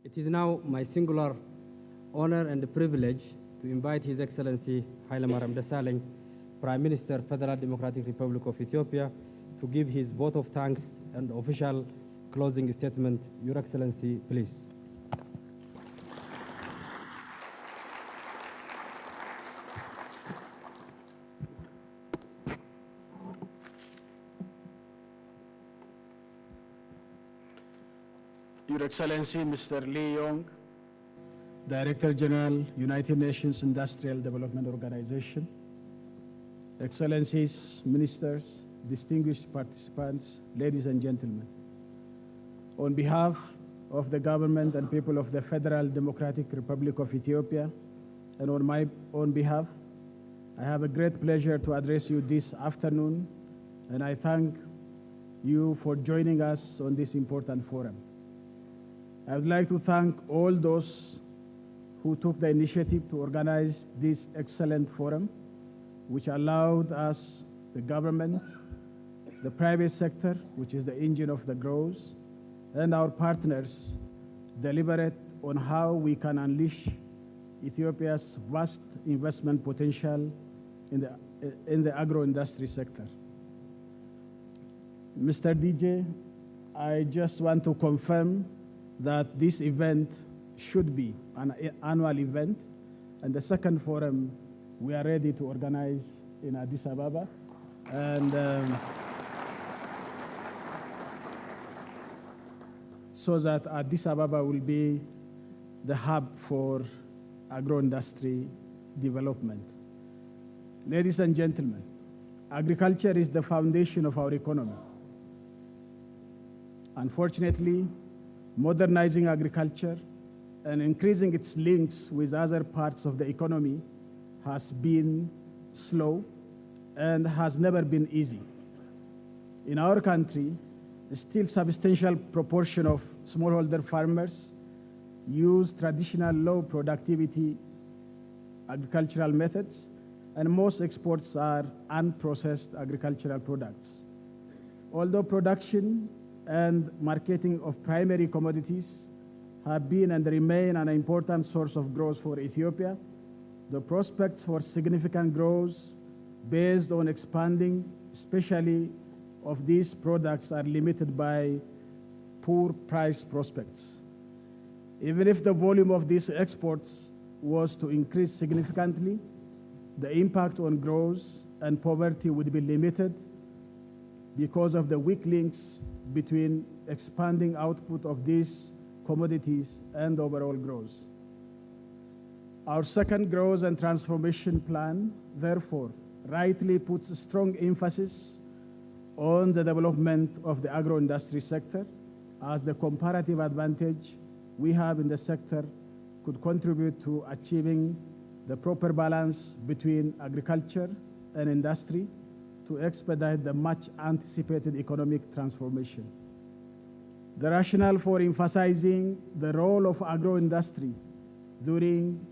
It is now my singular honor and privilege to invite His Excellency Hailemariam Desalegn, Prime Minister, Federal Democratic Republic of Ethiopia, to give his vote of thanks and official closing statement. Your Excellency, please. Your Excellency, Mr. Lee Yong, Director General, United Nations Industrial Development Organization, Excellencies, Ministers, distinguished participants, ladies and gentlemen. On behalf of the government and people of the Federal Democratic Republic of Ethiopia, and on my own behalf, I have a great pleasure to address you this afternoon, and I thank you for joining us on this important forum. I would like to thank all those who took the initiative to organize this excellent forum, which allowed us, the government, the private sector, which is the engine of the growth, and our partners, deliberate on how we can unleash Ethiopia's vast investment potential in the agro-industry sector. Mr. DJ, I just want to confirm that this event should be an annual event, and the second forum we are ready to organize in Addis Ababa, and so that Addis Ababa will be the hub for agro-industry development. Ladies and gentlemen, agriculture is the foundation of our economy. Unfortunately, modernizing agriculture and increasing its links with other parts of the economy has been slow and has never been easy. In our country, still substantial proportion of smallholder farmers use traditional low productivity agricultural methods, and most exports are unprocessed agricultural products. Although production and marketing of primary commodities have been and remain an important source of growth for Ethiopia, the prospects for significant growth based on expanding, especially of these products, are limited by poor price prospects. Even if the volume of these exports was to increase significantly, the impact on growth and poverty would be limited because of the weak links between expanding output of these commodities and overall growth. Our second growth and transformation plan, therefore, rightly puts a strong emphasis on the development of the agro-industry sector, as the comparative advantage we have in the sector could contribute to achieving the proper balance between agriculture and industry to expedite the much anticipated economic transformation. The rationale for emphasizing the role of agro-industry during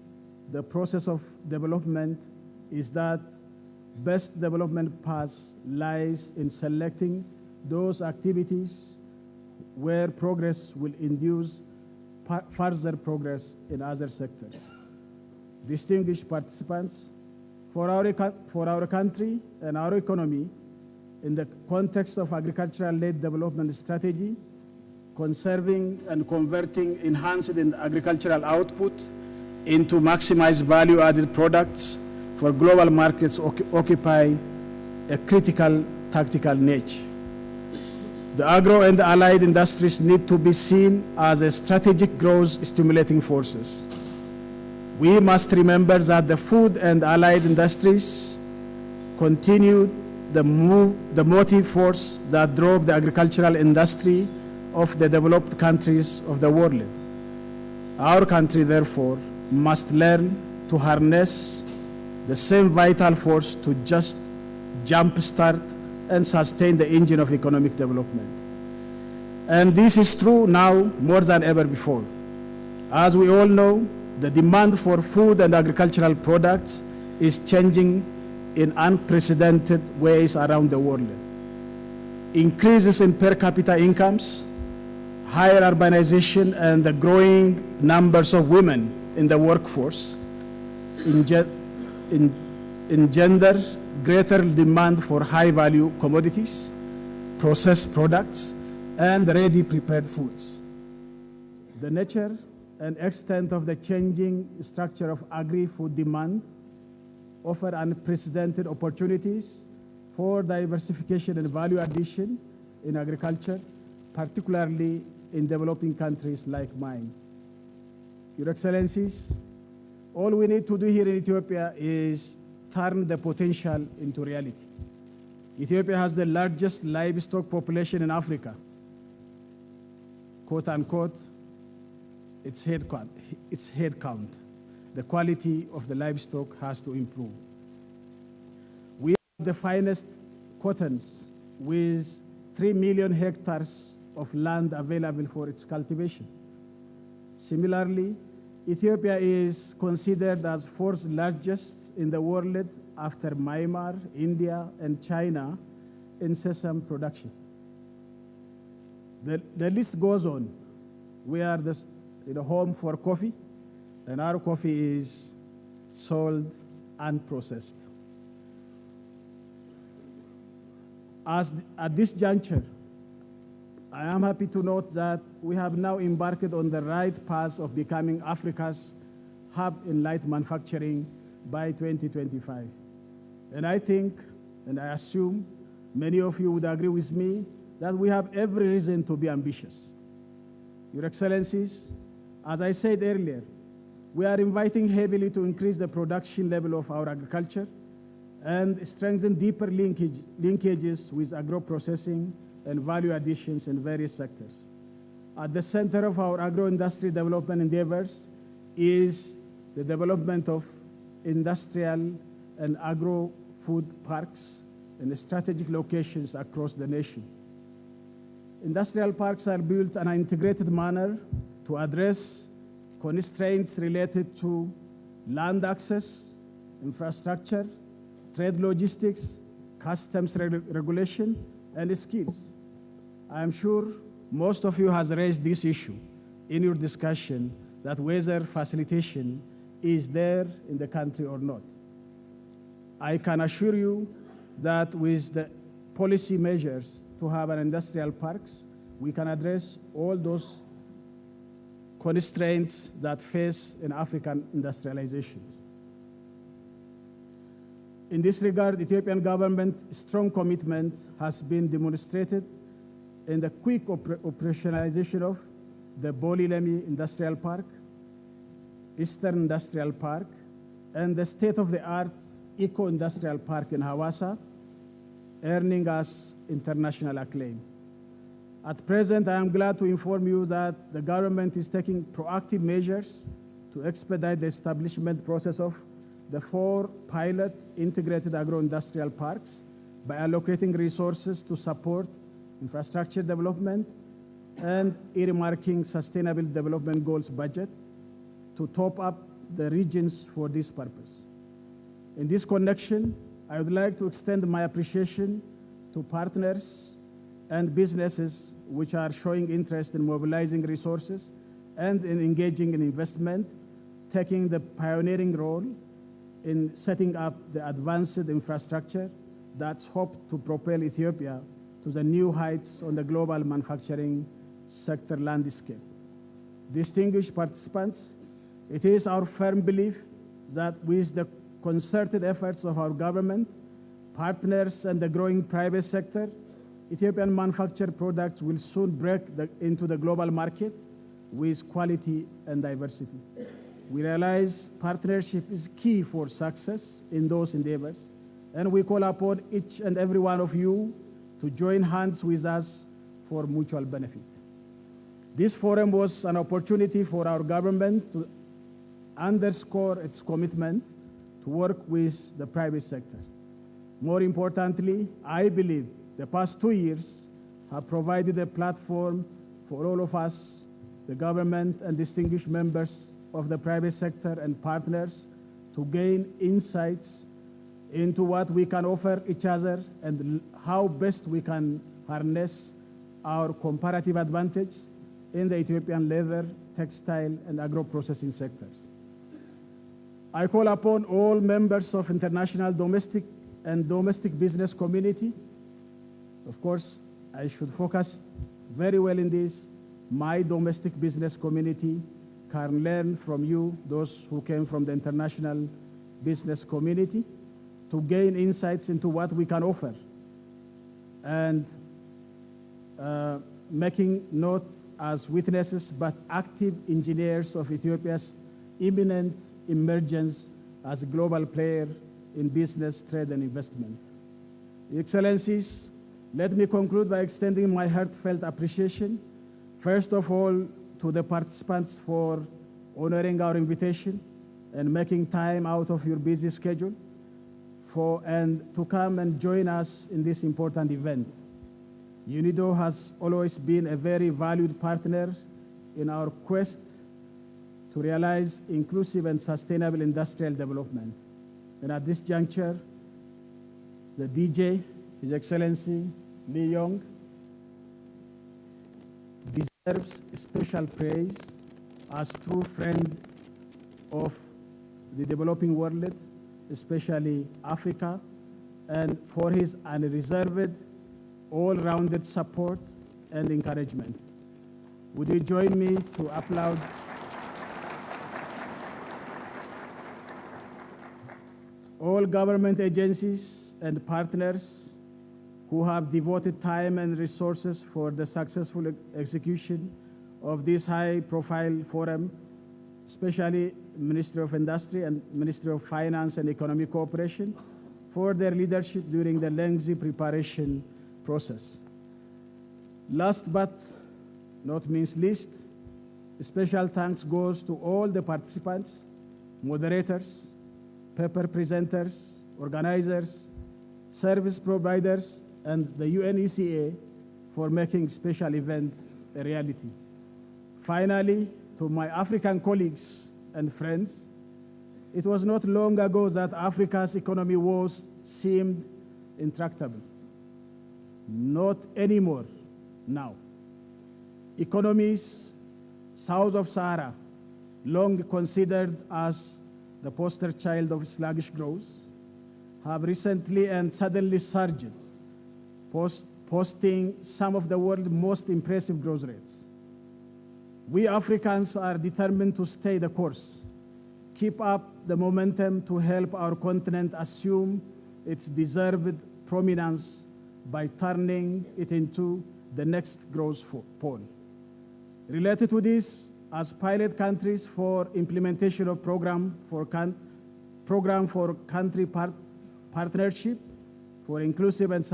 the process of development is that best development path lies in selecting those activities where progress will induce further progress in other sectors. Distinguished participants, for our country and our economy, in the context of agricultural-led development strategy, conserving and converting enhanced agricultural output into maximized value-added products for global markets occupy a critical tactical niche. The agro and allied industries need to be seen as a strategic growth stimulating forces. We must remember that the food and allied industries continue the motive force that drove the agricultural industry of the developed countries of the world. Our country, therefore, must learn to harness the same vital force to just jumpstart and sustain the engine of economic development. And this is true now more than ever before. As we all know, the demand for food and agricultural products is changing in unprecedented ways around the world. Increases in per capita incomes, higher urbanization and the growing numbers of women in the workforce engender greater demand for high-value commodities, processed products, and ready prepared foods. The nature and extent of the changing structure of agri-food demand offer unprecedented opportunities for diversification and value addition in agriculture, particularly in developing countries like mine. Your Excellencies, all we need to do here in Ethiopia is turn the potential into reality. Ethiopia has the largest livestock population in Africa, quote unquote, its head count. The quality of the livestock has to improve. We have the finest cottons with 3 million hectares of land available for its cultivation. Similarly, Ethiopia is considered as fourth largest in the world after Myanmar, India, and China in sesame production. The list goes on. We are the home for coffee, and our coffee is sold unprocessed. At this juncture, I am happy to note that we have now embarked on the right path of becoming Africa's hub in light manufacturing by 2025. And I think, and I assume, many of you would agree with me that we have every reason to be ambitious. Your Excellencies, as I said earlier, we are inviting heavily to increase the production level of our agriculture and strengthen deeper linkages with agro-processing and value additions in various sectors. At the center of our agro-industry development endeavors is the development of industrial and agro-food parks in strategic locations across the nation. Industrial parks are built in an integrated manner to address constraints related to land access, infrastructure, trade logistics, customs regulation, and skills. I am sure most of you has raised this issue in your discussion that whether facilitation is there in the country or not. I can assure you that with the policy measures to have an industrial parks, we can address all those constraints that face in African industrialization. In this regard, Ethiopian government's strong commitment has been demonstrated in the quick operationalization of the Boli-Lemi Industrial Park, Eastern Industrial Park, and the state-of-the-art Eco-Industrial Park in Hawassa, earning us international acclaim. At present, I am glad to inform you that the government is taking proactive measures to expedite the establishment process of the 4 pilot integrated agro-industrial parks by allocating resources to support infrastructure development and earmarking sustainable development goals budget to top up the regions for this purpose. In this connection, I would like to extend my appreciation to partners and businesses which are showing interest in mobilizing resources and in engaging in investment, taking the pioneering role in setting up the advanced infrastructure that's hoped to propel Ethiopia to the new heights on the global manufacturing sector landscape. Distinguished participants, it is our firm belief that with the concerted efforts of our government, partners, and the growing private sector, Ethiopian manufactured products will soon break into the global market with quality and diversity. We realize partnership is key for success in those endeavors, and we call upon each and every one of you to join hands with us for mutual benefit. This forum was an opportunity for our government to underscore its commitment to work with the private sector. More importantly, I believe the past 2 years have provided a platform for all of us, the government and distinguished members of the private sector and partners, to gain insights into what we can offer each other and how best we can harness our comparative advantage in the Ethiopian leather, textile, and agro-processing sectors. I call upon all members of international domestic business community. Of course, I should focus very well in this. My domestic business community can learn from you, those who came from the international business community, to gain insights into what we can offer, and making not as witnesses, but active engineers of Ethiopia's imminent emergence as a global player in business, trade, and investment. Excellencies, let me conclude by extending my heartfelt appreciation, first of all, to the participants for honoring our invitation and making time out of your busy schedule and to come and join us in this important event. UNIDO has always been a very valued partner in our quest to realize inclusive and sustainable industrial development. And at this juncture, the DJ, His Excellency Lee Young, deserves special praise as true friend of the developing world, especially Africa, and for his unreserved, all-rounded support and encouragement. Would you join me to applaud all government agencies and partners who have devoted time and resources for the successful execution of this high-profile forum, especially Ministry of Industry and Ministry of Finance and Economic Cooperation, for their leadership during the lengthy preparation process. Last but not least, special thanks goes to all the participants, moderators, paper presenters, organizers, service providers, and the UNECA for making special event a reality. Finally, to my African colleagues and friends, it was not long ago that Africa's economy woes seemed intractable. Not anymore now. Economies south of Sahara, long considered as the poster child of sluggish growth, have recently and suddenly surged, posting some of the world's most impressive growth rates. We Africans are determined to stay the course, keep up the momentum to help our continent assume its deserved prominence by turning it into the next growth pole. Related to this, as pilot countries for implementation of program for country partnership for inclusive and